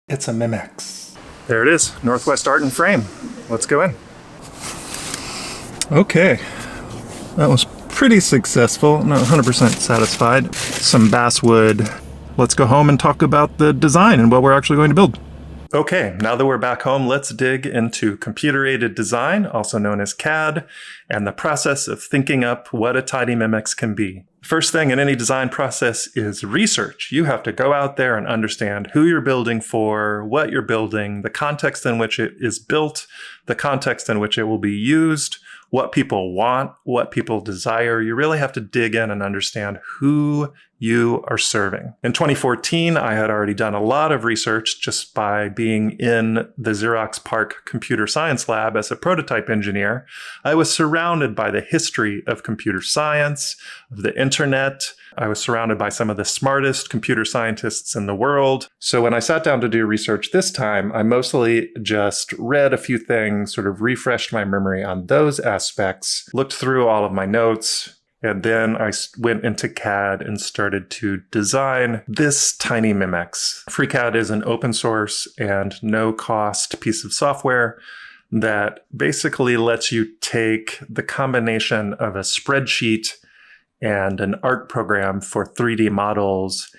It's a Memex. There it is, Northwest Art and Frame. Let's go in. Okay, that was pretty successful. Not 100% satisfied. Some basswood. Let's go home and talk about the design and what we're actually going to build. Okay, now that we're back home, let's dig into computer-aided design, also known as CAD, and the process of thinking up what a tiny Memex can be. First thing in any design process is research. You have to go out there and understand who you're building for, what you're building, the context in which it is built, the context in which it will be used, what people want, what people desire. You really have to dig in and understand who you are serving. In 2014, I had already done a lot of research just by being in the Xerox PARC computer science lab as a prototype engineer. I was surrounded by the history of computer science, of the internet. I was surrounded by some of the smartest computer scientists in the world. So when I sat down to do research this time, I mostly just read a few things, sort of refreshed my memory on those aspects, looked through all of my notes, and then I went into CAD and started to design this tiny Memex. FreeCAD is an open source and no-cost piece of software that basically lets you take the combination of a spreadsheet and an art program for 3D models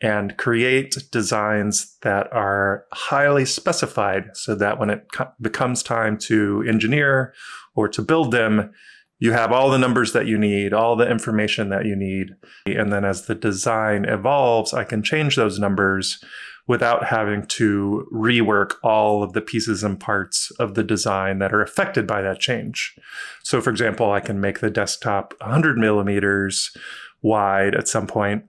and create designs that are highly specified so that when it becomes time to engineer or to build them, you have all the numbers that you need, all the information that you need. And then as the design evolves, I can change those numbers without having to rework all of the pieces and parts of the design that are affected by that change. So for example, I can make the desktop 100 millimeters wide at some point.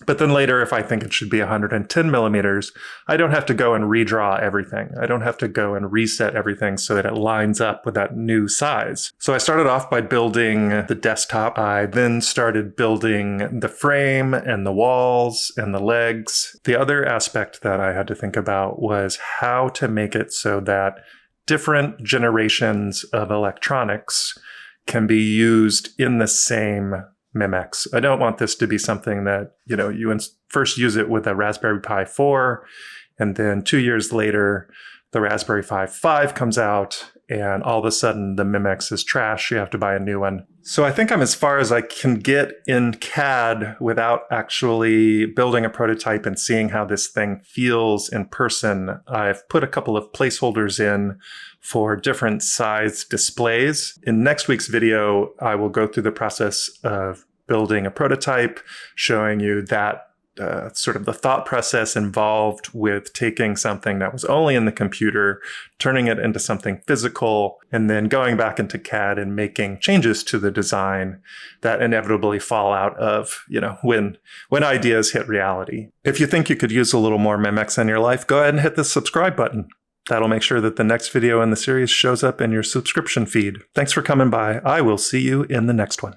But then later, if I think it should be 110 millimeters, I don't have to go and redraw everything. I don't have to go and reset everything so that it lines up with that new size. So I started off by building the desktop. I then started building the frame and the walls and the legs. The other aspect that I had to think about was how to make it so that different generations of electronics can be used in the same Memex. I don't want this to be something that, you first use it with a Raspberry Pi 4, and then 2 years later, the Raspberry Pi 5 comes out, and all of a sudden the Memex is trash. You have to buy a new one. So I think I'm as far as I can get in CAD without actually building a prototype and seeing how this thing feels in person. I've put a couple of placeholders in for different size displays. In next week's video, I will go through the process of building a prototype, showing you that sort of the thought process involved with taking something that was only in the computer, turning it into something physical, and then going back into CAD and making changes to the design that inevitably fall out of, when ideas hit reality. If you think you could use a little more Memex in your life, go ahead and hit the subscribe button. That'll make sure that the next video in the series shows up in your subscription feed. Thanks for coming by. I will see you in the next one.